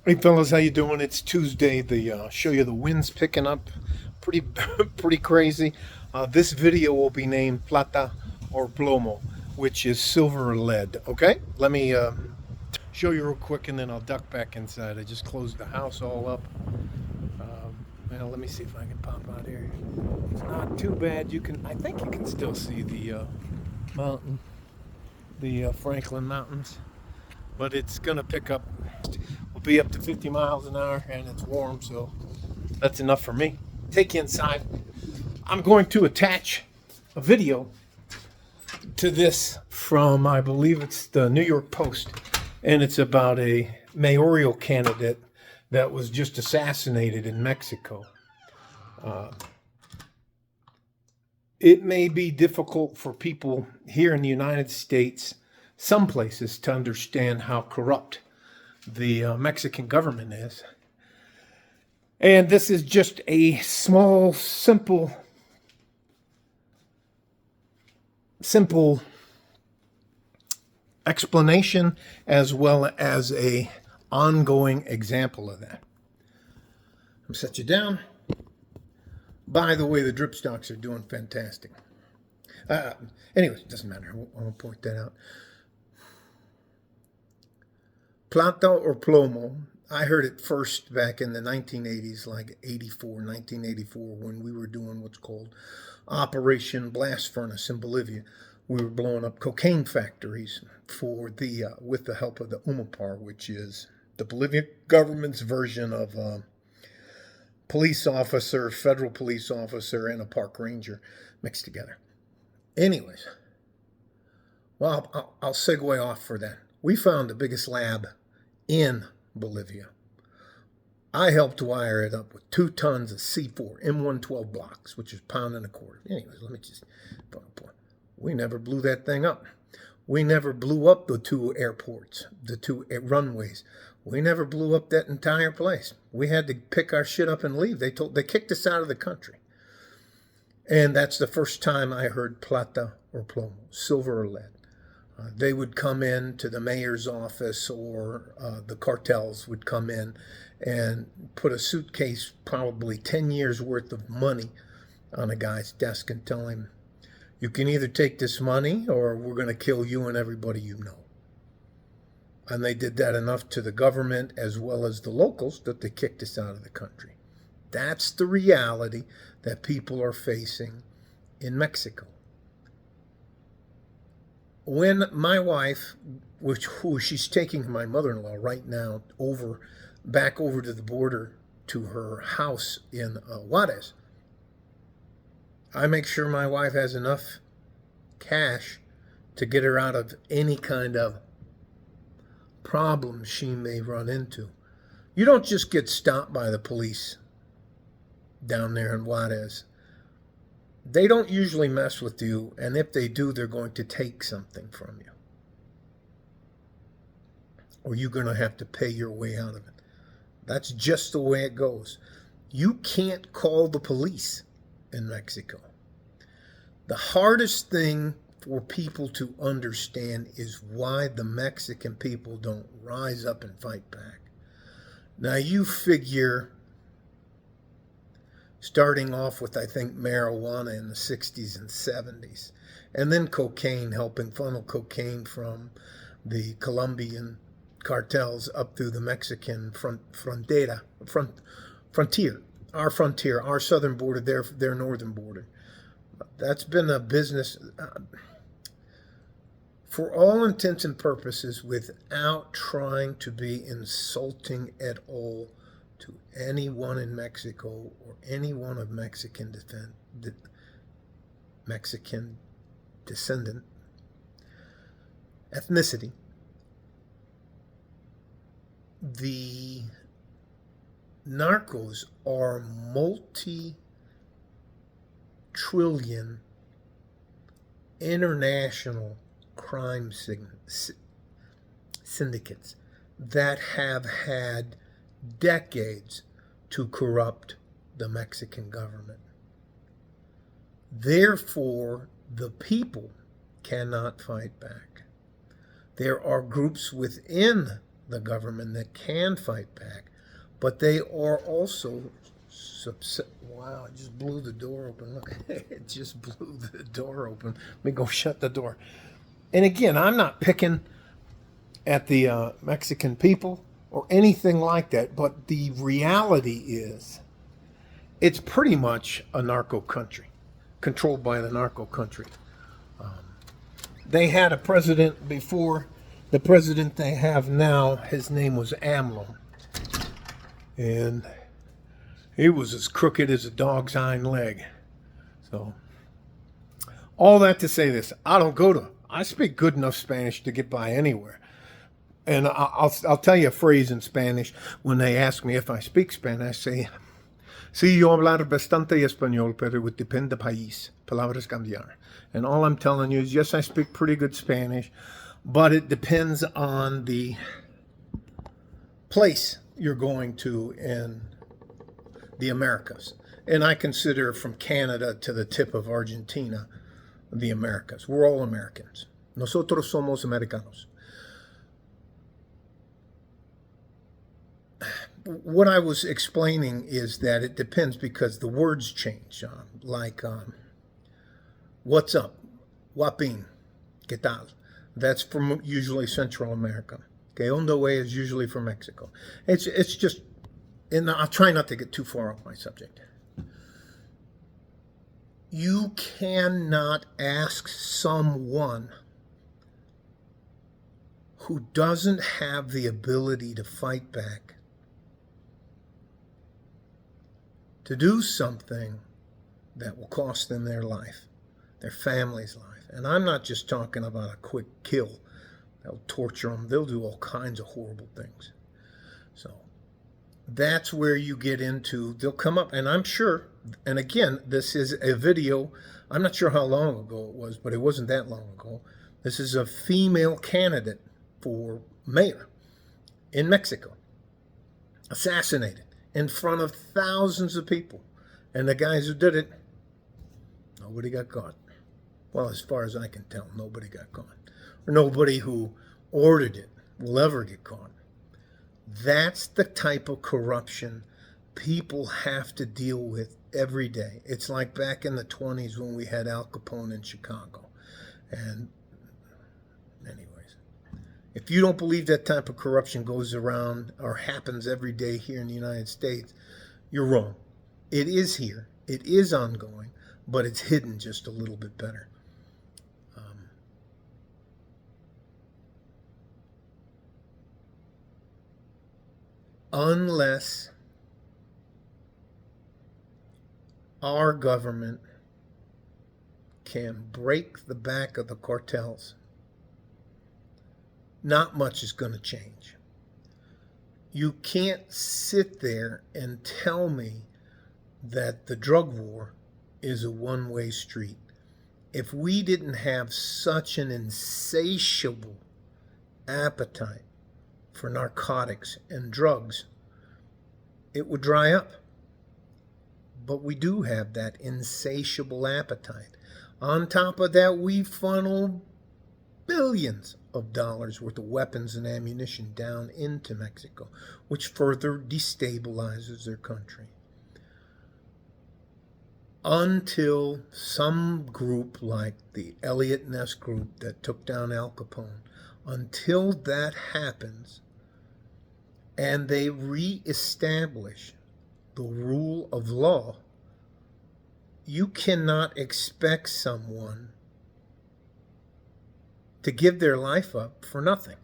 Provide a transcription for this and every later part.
Hey fellas, how you doing? It's Tuesday. Show you the winds picking up, pretty pretty crazy. This video will be named Plata or Plomo, which is silver or lead. Okay, let me show you real quick, and then I'll duck back inside. I just closed the house all up. Well, let me see if I can pop out here. It's not too bad. I think you can still see the mountain, the Franklin Mountains, but it's gonna pick up. We'll be up to 50 miles an hour, and it's warm, so that's enough for me. Take you inside. I'm going to attach a video to this from, I believe it's the New York Post, and it's about a mayoral candidate that was just assassinated in Mexico. It may be difficult for people here in the United States, some places, to understand how corrupt the Mexican government is. And this is just a small, simple explanation, as well as a ongoing example of that. I'll set you down. By the way, the drip stocks are doing fantastic. Anyways, it doesn't matter. I won't point that out. Plata or plomo. I heard it first back in the 1980s, like 1984, when we were doing what's called Operation Blast Furnace in Bolivia. We were blowing up cocaine factories for with the help of the UMAPAR, which is the Bolivian government's version of police officer, federal police officer, and a park ranger mixed together. Anyways, well, I'll segue off for that. We found the biggest lab in Bolivia. I helped wire it up with 2 tons of C4 M112 blocks, which is pound and a quarter. Anyways, let me just put a point. We never blew that thing up. We never blew up the 2 airports, the 2 runways. We never blew up that entire place. We had to pick our shit up and leave. They kicked us out of the country. And that's the first time I heard plata or plomo, silver or lead. They would come in to the mayor's office, or the cartels would come in and put a suitcase, probably 10 years worth of money, on a guy's desk and tell him, you can either take this money or we're going to kill you and everybody you know. And they did that enough to the government as well as the locals that they kicked us out of the country. That's the reality that people are facing in Mexico. When my wife, who she's taking my mother-in-law right now back over to the border to her house in Juarez, I make sure my wife has enough cash to get her out of any kind of problem she may run into. You don't just get stopped by the police down there in Juarez. They don't usually mess with you, and if they do, they're going to take something from you. Or you're going to have to pay your way out of it. That's just the way it goes. You can't call the police in Mexico. The hardest thing for people to understand is why the Mexican people don't rise up and fight back. Now you figure, starting off with, I think, marijuana in the 60s and 70s, and then cocaine, helping funnel cocaine from the Colombian cartels up through the Mexican frontier, our southern border, their northern border. That's been a business, for all intents and purposes, without trying to be insulting at all to anyone in Mexico or anyone of Mexican descendant ethnicity. The narcos are multi-trillion international crime syndicates that have had decades to corrupt the Mexican government. Therefore, the people cannot fight back. There are groups within the government that can fight back, but they are also wow, I just blew the door open. Look, it just blew the door open. Let me go shut the door. And again, I'm not picking at the Mexican people or anything like that, but the reality is it's pretty much a narco country, controlled by the narco country. They had a president before the president they have now. His name was AMLO. And he was as crooked as a dog's hind leg. So, all that to say this, I speak good enough Spanish to get by anywhere. And I'll tell you a phrase in Spanish when they ask me if I speak Spanish. I say, sí, yo hablar bastante español, pero depende del país. Palabras cambiar. And all I'm telling you is, yes, I speak pretty good Spanish, but it depends on the place you're going to in the Americas. And I consider from Canada to the tip of Argentina the Americas. We're all Americans. Nosotros somos americanos. What I was explaining is that it depends because the words change. What's up? Wapin. ¿Qué tal? That's from usually Central America. Que onda way is usually from Mexico. It's just, and I'll try not to get too far off my subject. You cannot ask someone who doesn't have the ability to fight back to do something that will cost them their life, their family's life. And I'm not just talking about a quick kill. They'll torture them. They'll do all kinds of horrible things. So that's where you get into, they'll come up, and I'm sure, and again, this is a video, I'm not sure how long ago it was, but it wasn't that long ago. This is a female candidate for mayor in Mexico, assassinated in front of thousands of people. And the guys who did it, nobody got caught. Well, as far as I can tell, nobody got caught. Or nobody who ordered it will ever get caught. That's the type of corruption people have to deal with every day. It's like back in the 20s when we had Al Capone in Chicago. And anyways, if you don't believe that type of corruption goes around or happens every day here in the United States, you're wrong. It is here. It is ongoing, but it's hidden just a little bit better. Unless our government can break the back of the cartels, not much is going to change. You can't sit there and tell me that the drug war is a one-way street. If we didn't have such an insatiable appetite for narcotics and drugs, it would dry up. But we do have that insatiable appetite. On top of that, we funnel billions of dollars worth of weapons and ammunition down into Mexico, which further destabilizes their country. Until some group like the Elliot Ness group that took down Al Capone, until that happens and they reestablish the rule of law, you cannot expect someone to give their life up for nothing.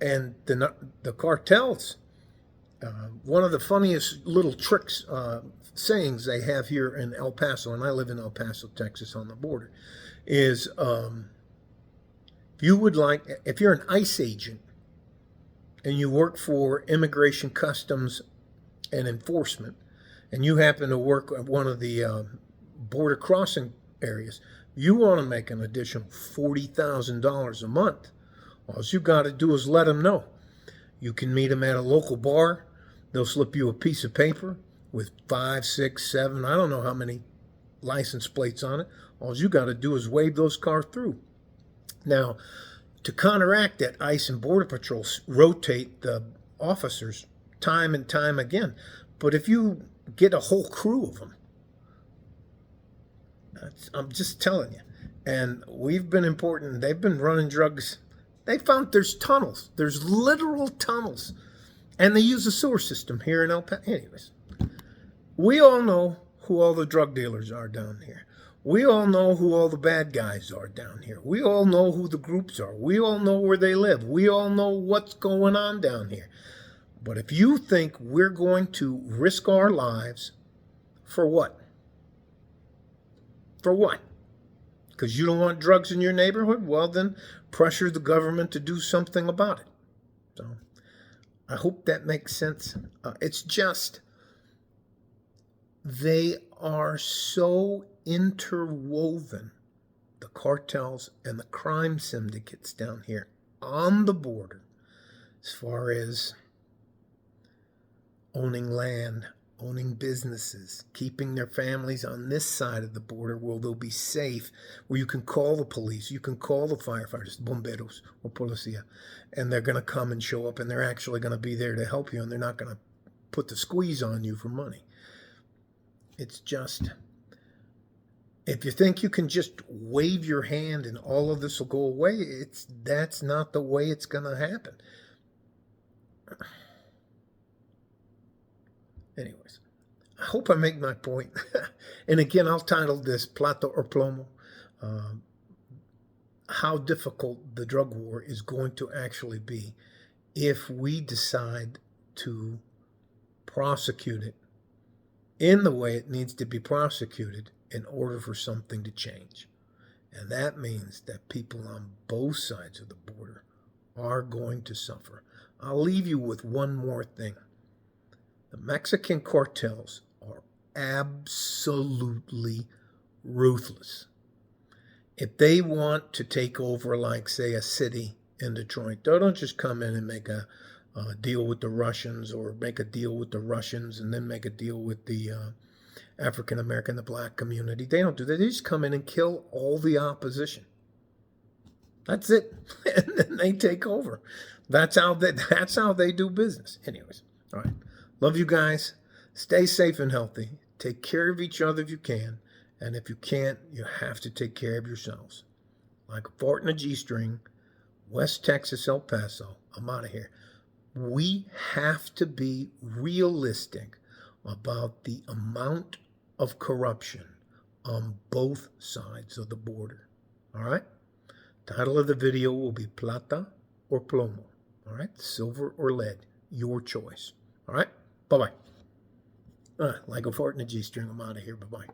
And the cartels, one of the funniest little tricks, sayings they have here in El Paso, and I live in El Paso, Texas, on the border, is if you're an ICE agent and you work for Immigration, Customs, and Enforcement, and you happen to work at one of the border crossing areas, you want to make an additional $40,000 a month. All you got to do is let them know. You can meet them at a local bar. They'll slip you a piece of paper with 5, 6, 7, I don't know how many license plates on it. All you got to do is wave those cars through. Now, To counteract that, ICE and Border Patrol rotate the officers time and time again. But if you get a whole crew of them, I'm just telling you. And we've been importing, they've been running drugs. They found there's tunnels. There's literal tunnels. And they use a sewer system here in El Paso. Anyways, we all know who all the drug dealers are down here. We all know who all the bad guys are down here. We all know who the groups are. We all know where they live. We all know what's going on down here. But if you think we're going to risk our lives for what? For what? Because you don't want drugs in your neighborhood? Well, then pressure the government to do something about it. So I hope that makes sense. It's just they are so interwoven, the cartels and the crime syndicates down here on the border, as far as owning land, owning businesses, keeping their families on this side of the border where they'll be safe, where you can call the police, you can call the firefighters, bomberos or policia, and they're going to come and show up, and they're actually going to be there to help you, and they're not going to put the squeeze on you for money. It's just, if you think you can just wave your hand and all of this will go away, that's not the way it's going to happen. Anyways, I hope I make my point. And again, I'll title this Plata or Plomo. How difficult the drug war is going to actually be if we decide to prosecute it in the way it needs to be prosecuted in order for something to change. And that means that people on both sides of the border are going to suffer. I'll leave you with one more thing. The Mexican cartels are absolutely ruthless. If they want to take over, like, say, a city in Detroit, they don't just come in and make a deal with the Russians, or make a deal with the Russians and then make a deal with the African American, the black community. They don't do that. They just come in and kill all the opposition. That's it. And then they take over. That's how they do business. Anyways, all right. Love you guys. Stay safe and healthy. Take care of each other if you can. And if you can't, you have to take care of yourselves. Like a fart in a G-string, West Texas, El Paso. I'm out of here. We have to be realistic about the amount of corruption on both sides of the border. All right? Title of the video will be Plata or Plomo. All right? Silver or lead. Your choice. All right? Bye-bye. Like a fart in a G-string. I'm out of here. Bye-bye.